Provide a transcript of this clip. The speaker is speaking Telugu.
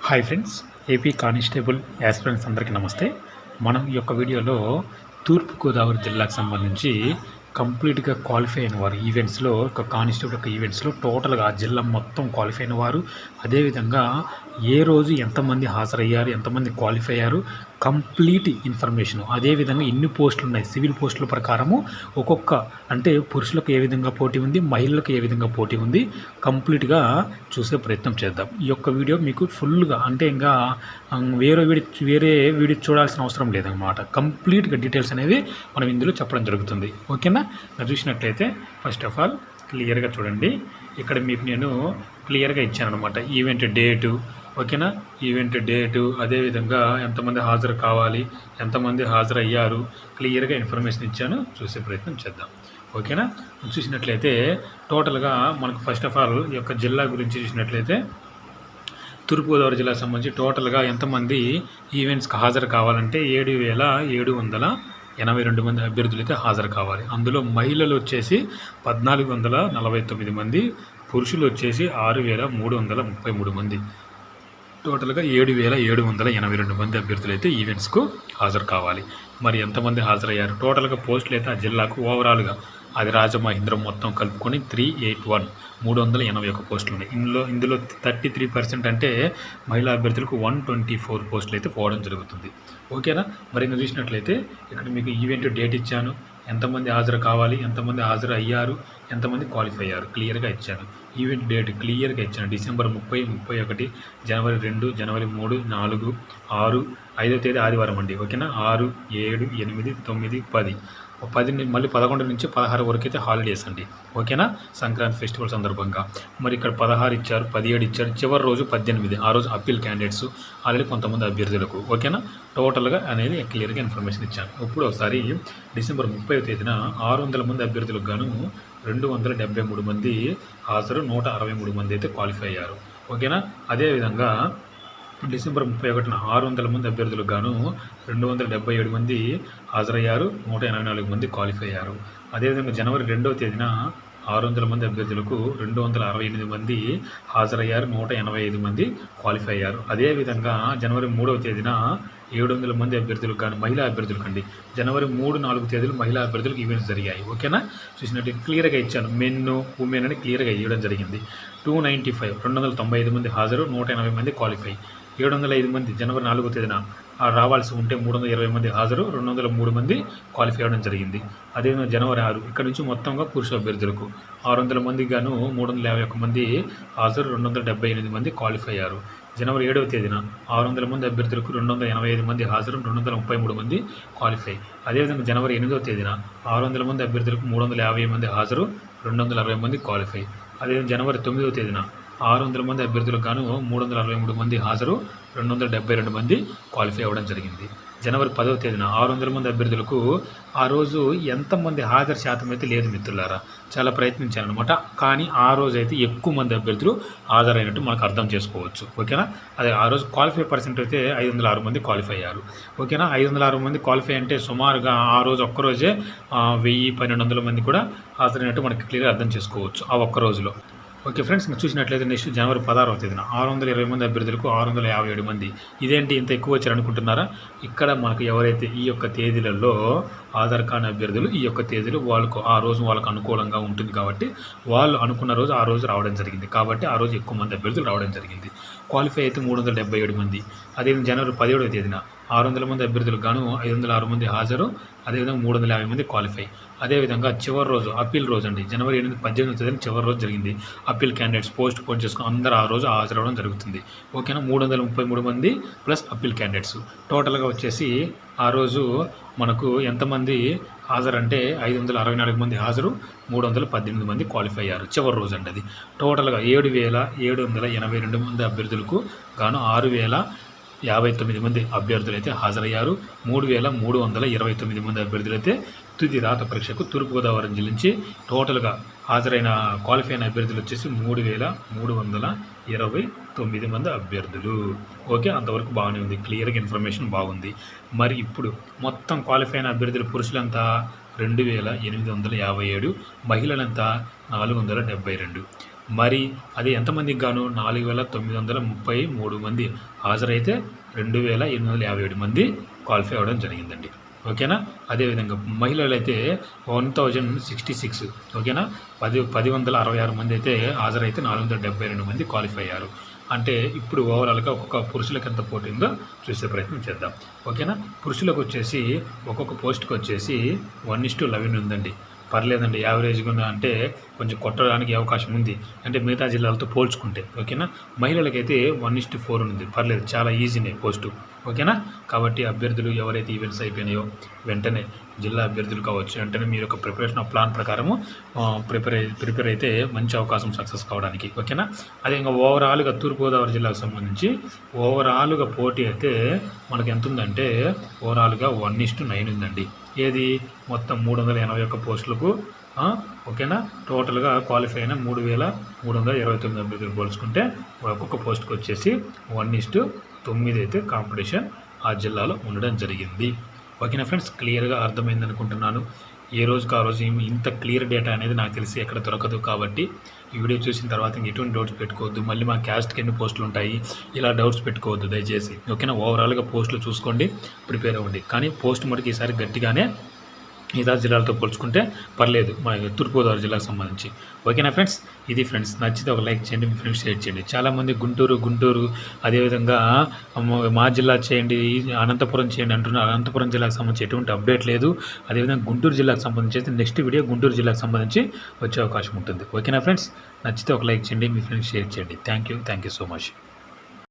Hi friends, AP constable aspirants అందరికీ నమస్తే. మనం ఈ యొక్క వీడియోలో తూర్పుగోదావరి జిల్లాకు సంబంధించి కంప్లీట్గా క్వాలిఫై అయిన వారు ఈవెంట్స్లో ఒక కానిస్టేబుల్ యొక్క ఈవెంట్స్లో టోటల్గా ఆ జిల్లా మొత్తం క్వాలిఫై అయిన వారు, అదేవిధంగా ఏ రోజు ఎంతమంది హాజరయ్యారు, ఎంతమంది క్వాలిఫై అయ్యారు, కంప్లీట్ ఇన్ఫర్మేషన్, అదేవిధంగా ఎన్ని పోస్టులు ఉన్నాయి, సివిల్ పోస్టుల ప్రకారము ఒక్కొక్క అంటే పురుషులకు ఏ విధంగా పోటీ ఉంది, మహిళలకు ఏ విధంగా పోటీ ఉంది, కంప్లీట్గా చూసే ప్రయత్నం చేద్దాం. ఈ యొక్క వీడియో మీకు ఫుల్గా అంటే ఇంకా వేరే వీడియో చూడాల్సిన అవసరం లేదన్నమాట. కంప్లీట్గా డీటెయిల్స్ అనేవి మనం ఇందులో చెప్పడం జరుగుతుంది. ఓకేనా? చూసినట్లయితే ఫస్ట్ ఆఫ్ ఆల్ క్లియర్గా చూడండి. ఇక్కడ మీకు నేను క్లియర్గా ఇచ్చాను అనమాట ఈవెంట్ డేటు. ఓకేనా? ఈవెంట్ డేటు, అదేవిధంగా ఎంతమంది హాజరు కావాలి, ఎంతమంది హాజరయ్యారు, క్లియర్గా ఇన్ఫర్మేషన్ ఇచ్చాను. చూసే ప్రయత్నం చేద్దాం. ఓకేనా? చూసినట్లయితే టోటల్గా మనకు ఫస్ట్ ఆఫ్ ఆల్ ఈ యొక్క జిల్లా గురించి చూసినట్లయితే తూర్పుగోదావరి జిల్లాకు సంబంధించి టోటల్గా ఎంతమంది ఈవెంట్స్కి హాజరు కావాలంటే 7,782 మంది అభ్యర్థులు అయితే హాజరు కావాలి. అందులో మహిళలు వచ్చేసి 1,449 మంది, పురుషులు వచ్చేసి 6,333 మంది, టోటల్గా 7,782 మంది అభ్యర్థులు అయితే ఈవెంట్స్కు హాజరు కావాలి. మరి ఎంతమంది హాజరయ్యారు? టోటల్గా పోస్టులు అయితే ఆ జిల్లాకు ఓవరాల్గా అది రాజమహేంద్రం మొత్తం కలుపుకొని 381 పోస్టులు ఉన్నాయి. ఇందులో 33% అంటే మహిళా అభ్యర్థులకు 124 పోస్టులు అయితే పోవడం జరుగుతుంది. ఓకేనా? మరి ఇంకా చూసినట్లయితే ఇక్కడ మీకు ఈవెంట్ డేట్ ఇచ్చాను, ఎంతమంది హాజరు కావాలి, ఎంతమంది హాజరు అయ్యారు, ఎంతమంది క్వాలిఫై అయ్యారు క్లియర్గా ఇచ్చాను. ఈవెంట్ డేట్ క్లియర్గా ఇచ్చాను. డిసెంబర్ 30, 31, జనవరి 2, జనవరి 3, 4, 6, 5వ తేదీ ఆదివారం అండి. ఓకేనా? 6, 7, 8, 9, 10 మళ్ళీ 11 నుంచి 16 వరకు అయితే హాలిడేస్ అండి. ఓకేనా? సంక్రాంతి ఫెస్టివల్ సందర్భంగా. మరి ఇక్కడ 16 ఇచ్చారు, 17 ఇచ్చారు, చివరి రోజు 18. ఆ రోజు అప్పీల్ క్యాండిడేట్స్ ఆల్రెడీ కొంతమంది అభ్యర్థులకు. ఓకేనా? టోటల్గా అనేది క్లియర్గా ఇన్ఫర్మేషన్ ఇచ్చాను. ఇప్పుడు ఒకసారి డిసెంబర్ 30వ తేదీన 600 మంది అభ్యర్థులకు గాను 273 మంది హాజరు, 163 మంది అయితే క్వాలిఫై అయ్యారు. ఓకేనా? అదేవిధంగా డిసెంబర్ 31న 600 మంది అభ్యర్థులకు గాను 277 మంది హాజరయ్యారు, 184 మంది క్వాలిఫై అయ్యారు. అదేవిధంగా జనవరి 2వ తేదీన 600 మంది అభ్యర్థులకు 268 మంది హాజరయ్యారు, 185 మంది క్వాలిఫై అయ్యారు. అదేవిధంగా జనవరి 3వ తేదీన 700 మంది అభ్యర్థులకు కానీ మహిళా అభ్యర్థులకు అండి. జనవరి 3, 4 తేదీలు మహిళా అభ్యర్థులకు ఈవెంట్స్ జరిగాయి. ఓకేనా? చూసినట్టు క్లియర్గా ఇచ్చాను. ఉమెన్ అని క్లియర్గా ఇవ్వడం జరిగింది. 295 మంది హాజరు, 180 మంది క్వాలిఫై. 705 మంది జనవరి 4వ తేదీన రావాల్సి ఉంటే 320 మంది హాజరు, 203 మంది క్వాలిఫై అవ్వడం జరిగింది. అదేవిధంగా జనవరి 6 ఇక్కడ నుంచి మొత్తంగా పురుష అభ్యర్థులకు 600 మందికి గాను 351 మంది హాజరు, 278 మంది క్వాలిఫై అయ్యారు. జనవరి 7వ తేదీన 600 మంది అభ్యర్థులకు 285 మంది హాజరు, 233 మంది క్వాలిఫై. అదేవిధంగా జనవరి 8వ తేదీన 600 మంది అభ్యర్థులకు 350 మంది హాజరు, 260 మంది క్వాలిఫై. అదేవిధంగా జనవరి 9వ తేదీన 600 మంది అభ్యర్థులకు గాను 363 మంది హాజరు, 272 మంది క్వాలిఫై అవ్వడం జరిగింది. జనవరి 10వ తేదీన 600 మంది అభ్యర్థులకు ఆ రోజు ఎంతమంది హాజరు శాతం అయితే లేదు మిత్రులారా. చాలా ప్రయత్నించాను అనమాట. కానీ ఆ రోజు అయితే ఎక్కువ మంది అభ్యర్థులు హాజరైనట్టు మనకు అర్థం చేసుకోవచ్చు. ఓకేనా? అదే ఆ రోజు క్వాలిఫై పర్సెంట్ అయితే 506 మంది క్వాలిఫై అయ్యారు. ఓకేనా? 506 మంది క్వాలిఫై అంటే సుమారుగా ఆ రోజు ఒక్కరోజే 1000-1200 మంది కూడా హాజరైనట్టు మనకి క్లియర్గా అర్థం చేసుకోవచ్చు ఆ ఒక్క రోజులో. ఓకే ఫ్రెండ్స్, ఇంకా చూసినట్లయితే నెక్స్ట్ జనవరి 16వ తేదీన 620 మంది అభ్యర్థులకు 657 మంది. ఇదేంటి ఇంత ఎక్కువ వచ్చారు అనుకుంటున్నారా? ఇక్కడ మనకు ఎవరైతే ఈ యొక్క తేదీలలో ఆధార్ కార్డు అభ్యర్థులు ఈ యొక్క తేదీలు వాళ్ళకు ఆ రోజు వాళ్ళకు అనుకూలంగా ఉంటుంది కాబట్టి వాళ్ళు అనుకున్న రోజు ఆ రోజు రావడం జరిగింది. కాబట్టి ఆ రోజు ఎక్కువ మంది అభ్యర్థులు రావడం జరిగింది. క్వాలిఫై అయితే 377 మంది. అదేవిధంగా జనవరి 17వ తేదీన 600 మంది అభ్యర్థులకు గాను 506 మంది హాజరు, అదేవిధంగా 350 మంది క్వాలిఫై. అదేవిధంగా చివరి రోజు అప్పీల్ రోజు అండి. జనవరి 18వ తేదీన చివరి రోజు జరిగింది. అప్పీల్ క్యాండిడేట్స్ పోస్ట్ పోన్ చేసుకుని అందరూ ఆ రోజు హాజరవడం జరుగుతుంది. ఓకేనా? 333 మంది ప్లస్ అప్పీల్ క్యాండిడేట్స్. టోటల్గా వచ్చేసి ఆ రోజు మనకు ఎంతమంది హాజరంటే 564 మంది హాజరు, 318 మంది క్వాలిఫై అయ్యారు. చివరి రోజు అండి అది. టోటల్గా 7,782 మంది అభ్యర్థులకు గాను 6,059 మంది అభ్యర్థులు అయితే హాజరయ్యారు. 3,329 మంది అభ్యర్థులు అయితే తుది రాత పరీక్షకు తూర్పుగోదావరి జిల్లా నుంచి టోటల్గా హాజరైన క్వాలిఫై అయిన అభ్యర్థులు వచ్చేసి 3,329 మంది అభ్యర్థులు. ఓకే, అంతవరకు బాగానే ఉంది. క్లియర్గా ఇన్ఫర్మేషన్ బాగుంది. మరి ఇప్పుడు మొత్తం క్వాలిఫై అయిన అభ్యర్థులు పురుషులంతా 2,857, మహిళలంతా 472. మరి అది ఎంతమందికి గాను 4933 మంది హాజరైతే 2857 మంది క్వాలిఫై అవ్వడం జరిగిందండి. ఓకేనా. అదేవిధంగా మహిళలు అయితే 1066 ఓకేనా. 1066 మంది అయితే హాజరైతే 472 మంది క్వాలిఫై అయ్యారు. అంటే ఇప్పుడు ఓవరాల్గా ఒక్కొక్క పురుషులకు ఎంత పోటీ ఉందో చూసే ప్రయత్నం చేద్దాం. ఓకేనా. పురుషులకు వచ్చేసి ఒక్కొక్క పోస్ట్కి వచ్చేసి 1:11 ఉందండి. పర్లేదండి, యావరేజ్గా అంటే కొంచెం కొట్టడానికి అవకాశం ఉంది, అంటే మిగతా జిల్లాలతో పోల్చుకుంటే. ఓకేనా. మహిళలకైతే 1:4 ఉంది. పర్లేదు, చాలా ఈజీనే పోస్టు. ఓకేనా. కాబట్టి అభ్యర్థులు ఎవరైతే ఈవెంట్స్ అయిపోయినాయో వెంటనే జిల్లా అభ్యర్థులు కావచ్చు, వెంటనే మీరు ఒక ప్రిపరేషన్ ఆఫ్ ప్లాన్ ప్రకారము ప్రిపేర్ అయితే మంచి అవకాశం సక్సెస్ కావడానికి. ఓకేనా. అదే ఇంకా ఓవరాల్గా తూర్పుగోదావరి జిల్లాకు సంబంధించి ఓవరాల్గా పోటీ అయితే మనకు ఎంత ఉందంటే ఓవరాల్గా 1:9 ఉందండి. ఏది మొత్తం 381 పోస్టులకు. ఓకేనా. టోటల్గా క్వాలిఫై అయిన 3329 అభ్యర్థులు పోల్చుకుంటే ఒక్కొక్క పోస్ట్కి వచ్చేసి 1:9 అయితే కాంపిటీషన్ ఆ జిల్లాలో ఉండడం జరిగింది. ఓకేనా ఫ్రెండ్స్, క్లియర్గా అర్థమైంది అనుకుంటున్నాను. ఏ రోజుకి ఆ రోజు ఇంత క్లియర్ డేటా అనేది నాకు తెలిసి ఎక్కడ దొరకదు. కాబట్టి ఈ వీడియో చూసిన తర్వాత ఎటువంటి డౌట్స్ పెట్టుకోవద్దు. మళ్ళీ మా క్యాస్ట్కి ఎన్ని పోస్టులు ఉంటాయి ఇలా డౌట్స్ పెట్టుకోవద్దు దయచేసి. ఓకేనా. ఓవరాల్గా పోస్టులు చూసుకోండి, ప్రిపేర్ అవ్వండి. కానీ పోస్ట్ మటుకు ఈసారి గట్టిగానే మిగతా జిల్లాలతో పోల్చుకుంటే పర్లేదు మన తూర్పుగోదావరి జిల్లాకు సంబంధించి. ఓకేనా ఫ్రెండ్స్, ఇది ఫ్రెండ్స్. నచ్చితే ఒక లైక్ చేయండి, మీ ఫ్రెండ్స్ షేర్ చేయండి. చాలామంది గుంటూరు అదేవిధంగా మా జిల్లా చేయండి, అనంతపురం చేయండి అంటున్నారు. అనంతపురం జిల్లాకు సంబంధించి ఎటువంటి అప్డేట్ లేదు. అదేవిధంగా గుంటూరు జిల్లాకు సంబంధించి అయితే నెక్స్ట్ వీడియో గుంటూరు జిల్లాకు సంబంధించి వచ్చే అవకాశం ఉంటుంది. ఓకేనా ఫ్రెండ్స్, నచ్చితే ఒక లైక్ చేయండి, మీ ఫ్రెండ్స్ షేర్ చేయండి. Thank you so much.